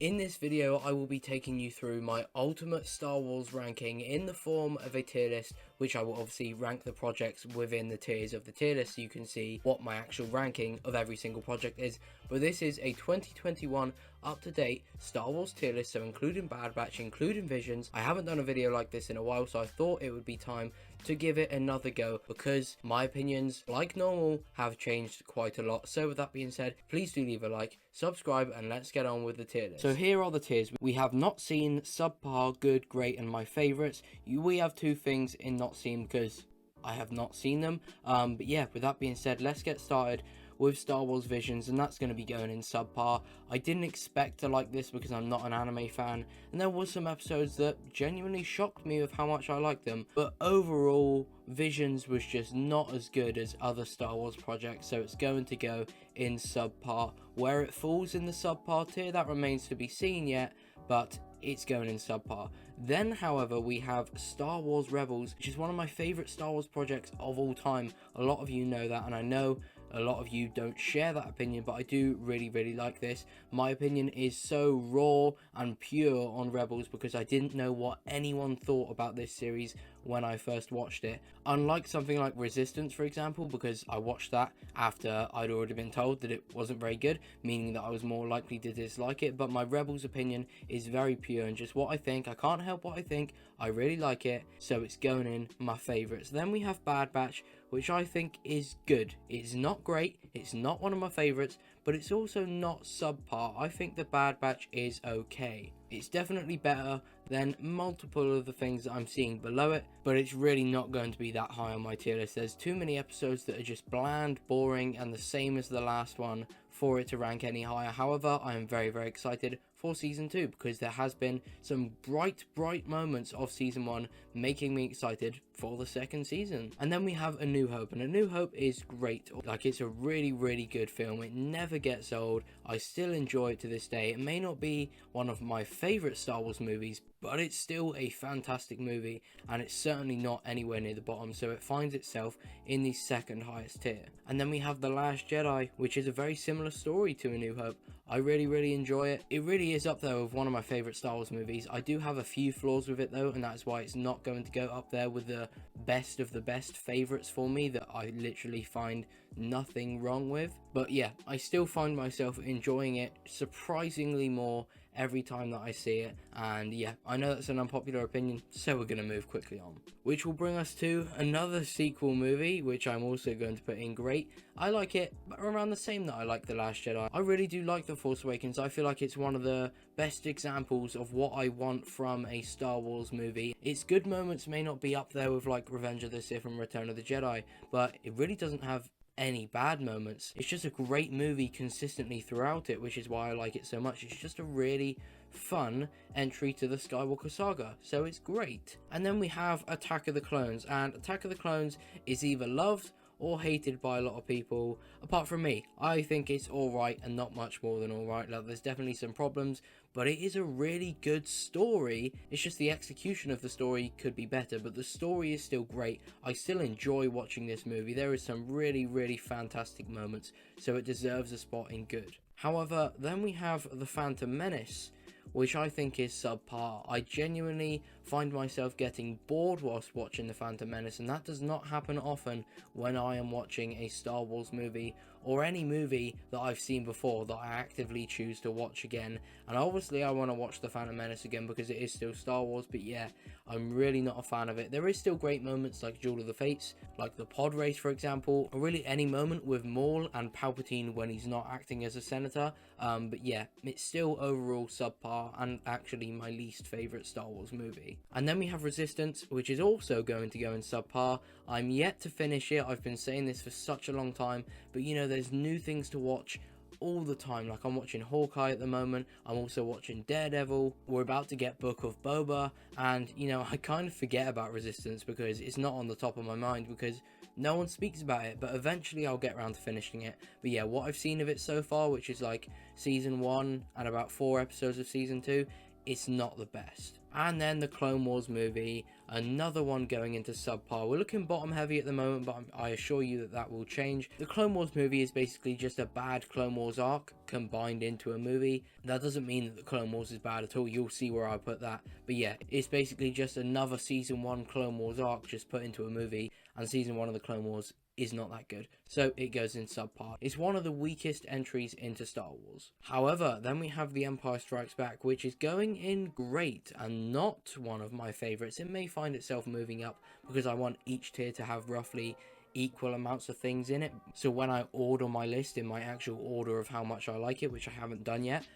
In this video, I will be taking you through my ultimate Star Wars ranking in the form of a tier list, which I will obviously rank the projects within the tiers of the tier list so you can see what my actual ranking of every single project is. But this is a 2021 up-to-date Star Wars tier list, so including Bad Batch, including Visions. I haven't done a video like this in a while, so I thought it would be time to give it another go because my opinions, like normal, have changed quite a lot. So with that being said, please do leave a like, subscribe, and let's get on with the tier list. So here are the tiers. We have not seen, subpar, good, great, and my favorites. We have two things in not seen because I have not seen them. But yeah, with that being said, let's get started with Star Wars Visions, and that's going to be going in subpar. I didn't expect to like this because I'm not an anime fan, and there was some episodes that genuinely shocked me with how much I liked them, but overall Visions was just not as good as other Star Wars projects, so it's going to go in subpar. Where it falls in the subpar tier, that remains to be seen yet, but it's going in subpar. Then, however, we have Star Wars Rebels, which is one of my favourite Star Wars projects of all time. A lot of you know that, and I know a lot of you don't share that opinion, but I do really like this. My opinion is so raw and pure on Rebels because I didn't know what anyone thought about this series when I first watched it. Unlike something like Resistance, for example, because I watched that after I'd already been told that it wasn't very good, meaning that I was more likely to dislike it. But my Rebels opinion is very pure and just what I think. I can't help what I think. I really like it, so it's going in my favorites. Then we have Bad Batch, which I think is good. It's not great, it's not one of my favorites, but it's also not subpar. I think the Bad Batch is okay. It's definitely better than multiple of the things that I'm seeing below it, but it's really not going to be that high on my tier list. There's too many episodes that are just bland, boring, and the same as the last one for it to rank any higher. However, I am very excited for season 2 because there has been some bright moments of season 1 making me excited for the second season. And then we have A New Hope, and A New Hope is great. Like, it's a really good film. It never gets old. I still enjoy it to this day. It may not be one of my favorite Star Wars movies, but it's still a fantastic movie, and it's certainly not anywhere near the bottom, so it finds itself in the second highest tier. And then we have The Last Jedi, which is a very similar story to A New Hope. I really enjoy it. It really is up there with one of my favorite Star Wars movies. I do have a few flaws with it though, and that's why it's not going to go up there with the best of the best favorites for me that I literally find nothing wrong with. But yeah, I still find myself enjoying it surprisingly more every time that I see it. And yeah, I know that's an unpopular opinion, so we're going to move quickly on. Which will bring us to another sequel movie, which I'm also going to put in great. I like it, but around the same that I like The Last Jedi. I really do like The Force Awakens. I feel like it's one of the best examples of what I want from a Star Wars movie. Its good moments may not be up there with like Revenge of the Sith and Return of the Jedi, but it really doesn't have any bad moments. It's just a great movie consistently throughout it, which is why I like it so much. It's just a really fun entry to the Skywalker saga, so it's great. And then we have Attack of the Clones, and Attack of the Clones is either loved or hated by a lot of people, apart from me. I think it's alright and not much more than alright. Like, there's definitely some problems, but it is a really good story. It's just the execution of the story could be better, but the story is still great. I still enjoy watching this movie. There is some really fantastic moments, so it deserves a spot in good. However, then we have The Phantom Menace, which I think is subpar. I genuinely find myself getting bored whilst watching The Phantom Menace, and that does not happen often when I am watching a Star Wars movie or any movie that I've seen before that I actively choose to watch again. And obviously I want to watch The Phantom Menace again because it is still Star Wars, but yeah, I'm really not a fan of it. There is still great moments like Duel of the Fates, like the pod race for example, or really any moment with Maul and Palpatine when he's not acting as a senator, but yeah, it's still overall subpar and actually my least favourite Star Wars movie. And then we have Resistance, which is also going to go in subpar. I'm yet to finish it. I've been saying this for such a long time, but you know, there's new things to watch all the time. Like, I'm watching Hawkeye at the moment, I'm also watching Daredevil, we're about to get Book of Boba, and you know, I kind of forget about Resistance because it's not on the top of my mind because no one speaks about it, but eventually I'll get around to finishing it. But yeah, what I've seen of it so far, which is like season 1 and about 4 episodes of season 2, it's not the best. And then the Clone Wars movie, another one going into subpar. We're looking bottom heavy at the moment, but I assure you that that will change. The Clone Wars movie is basically just a bad Clone Wars arc combined into a movie. That doesn't mean that the Clone Wars is bad at all. You'll see where I put that. But yeah, it's basically just another season 1 Clone Wars arc just put into a movie, and season 1 of the Clone Wars is not that good, so it goes in subpar. It's one of the weakest entries into Star Wars. However, then we have The Empire Strikes Back, which is going in great and not one of my favorites. It may find itself moving up because I want each tier to have roughly equal amounts of things in it, so when I order my list in my actual order of how much I like it, which I haven't done yet,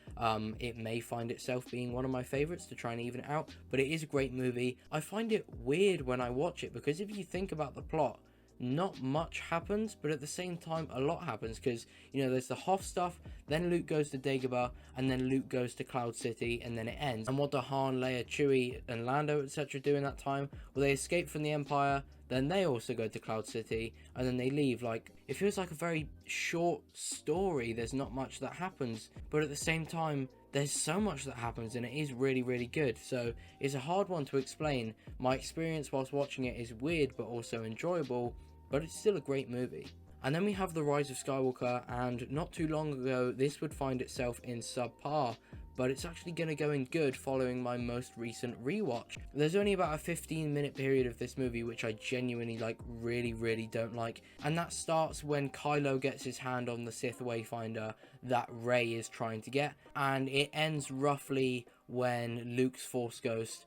it may find itself being one of my favorites to try and even it out. But it is a great movie. I find it weird when I watch it because if you think about the plot, not much happens, but at the same time a lot happens, because you know there's the Hoth stuff, then Luke goes to Dagobah, and then Luke goes to Cloud City, and then it ends. And what do Han, Leia, Chewie and Lando etc do in that time? Well, they escape from the Empire, then they also go to Cloud City, and then they leave. Like, it feels like a very short story. There's not much that happens, but at the same time there's so much that happens, and it is really, really good. So it's a hard one to explain. My experience whilst watching it is weird but also enjoyable, but it's still a great movie. And then we have The Rise of Skywalker, and not too long ago this would find itself in subpar, but it's actually going to go in good following my most recent rewatch. There's only about a 15-minute period of this movie which I genuinely really don't like, and that starts when Kylo gets his hand on the Sith Wayfinder that Rey is trying to get, and it ends roughly when Luke's Force Ghost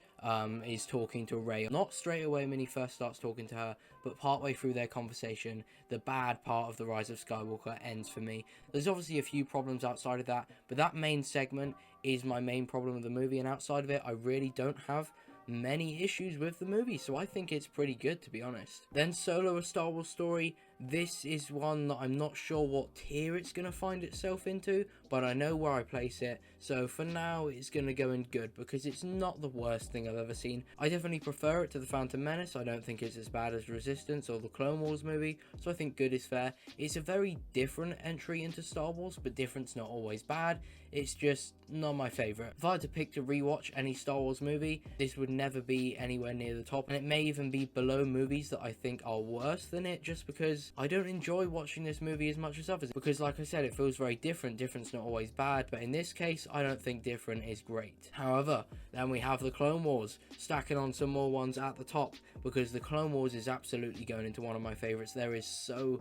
is talking to Rey. Not straight away when he first starts talking to her, but partway through their conversation, the bad part of The Rise of Skywalker ends for me. There's obviously a few problems outside of that, but that main segment is my main problem with the movie, and outside of it I really don't have many issues with the movie, so I think it's pretty good, to be honest. Then Solo: A Star Wars Story. This is one that I'm not sure what tier it's going to find itself into, but I know where I place it, so for now it's going to go in good because it's not the worst thing I've ever seen. I definitely prefer it to the Phantom Menace. I don't think it's as bad as Resistance or the Clone Wars movie, so I think good is fair. It's a very different entry into Star Wars, but different's not always bad. It's just not my favourite. If I had to pick to rewatch any Star Wars movie, this would never be anywhere near the top, and it may even be below movies that I think are worse than it, just because I don't enjoy watching this movie as much as others, because like I said, it feels very different. Different's not always bad, but in this case I don't think different is great. However, then we have the Clone Wars, stacking on some more ones at the top, because the Clone Wars is absolutely going into one of my favourites. There is so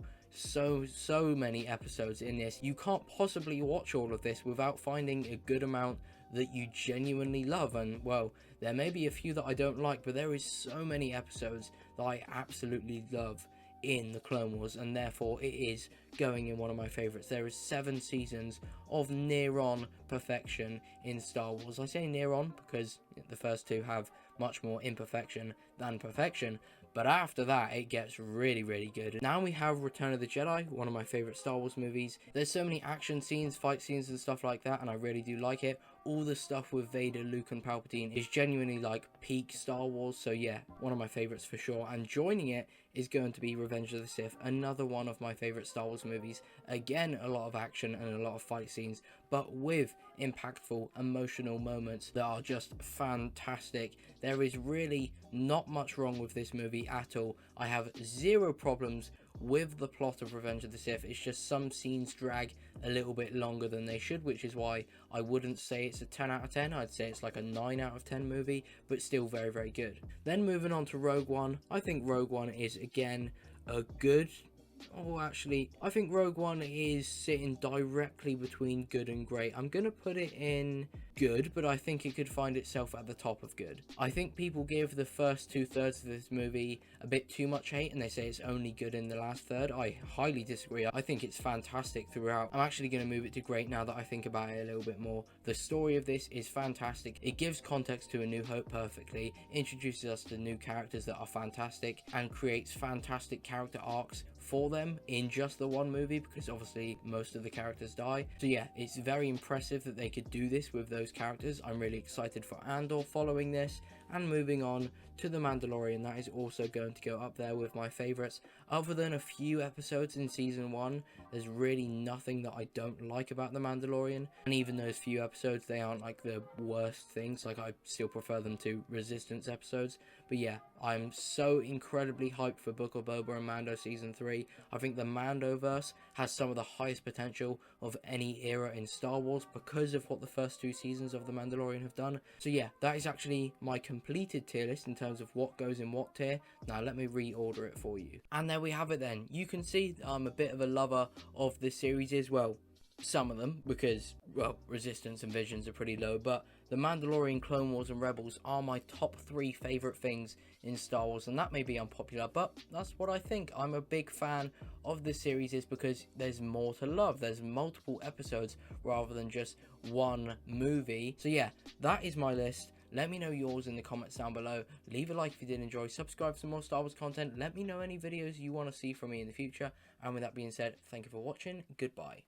many episodes in this. You can't possibly watch all of this without finding a good amount that you genuinely love, and well, there may be a few that I don't like, but there is so many episodes that I absolutely love in the Clone Wars, and therefore it is going in one of my favorites. There is 7 seasons of near on perfection in Star Wars. I say near on because the first 2 have much more imperfection than perfection, but after that it gets really good. Now we have Return of the Jedi, one of my favorite Star Wars movies. There's so many action scenes, fight scenes and stuff like that, and I really do like it. All the stuff with Vader, Luke and Palpatine is genuinely like peak Star Wars, so yeah, one of my favorites for sure. And joining it is going to be Revenge of the Sith, another one of my favorite Star Wars movies. Again, a lot of action and a lot of fight scenes, but with impactful, emotional moments that are just fantastic. There is really not much wrong with this movie at all. I have zero problems with the plot of Revenge of the Sith. It's just some scenes drag a little bit longer than they should, which is why I wouldn't say it's a 10 out of 10. I'd say it's like a 9 out of 10 movie, but still very good. Then moving on to Rogue One. I think Rogue One is again a good... Oh, actually, I think Rogue One is sitting directly between good and great. I'm going to put it in good, but I think it could find itself at the top of good. I think people give the first 2/3 of this movie a bit too much hate, and they say it's only good in the last third. I highly disagree. I think it's fantastic throughout. I'm actually going to move it to great now that I think about it a little bit more. The story of this is fantastic. It gives context to A New Hope perfectly, introduces us to new characters that are fantastic, and creates fantastic character arcs for them in just the one movie, because obviously most of the characters die. So yeah, it's very impressive that they could do this with those characters. I'm really excited for Andor following this, And moving on to The Mandalorian, that is also going to go up there with my favourites. Other than a few episodes in Season 1, there's really nothing that I don't like about The Mandalorian. And even those few episodes, they aren't like the worst things, like I still prefer them to Resistance episodes. But yeah, I'm so incredibly hyped for Book of Boba and Mando Season 3. I think the Mandoverse has some of the highest potential of any era in Star Wars because of what the first 2 seasons of The Mandalorian have done. So yeah, that is actually my completed tier list in terms of what goes in what tier. Now let me reorder it for you. And there we have it then. You can see I'm a bit of a lover of this series as well. Some of them, because, well, Resistance and Visions are pretty low, but The Mandalorian, Clone Wars and Rebels are my top 3 favourite things in Star Wars, and that may be unpopular, but that's what I think. I'm a big fan of this series is because there's more to love. There's multiple episodes rather than just one movie. So yeah, that is my list. Let me know yours in the comments down below. Leave a like if you did enjoy. Subscribe for more Star Wars content. Let me know any videos you want to see from me in the future. And with that being said, thank you for watching. Goodbye.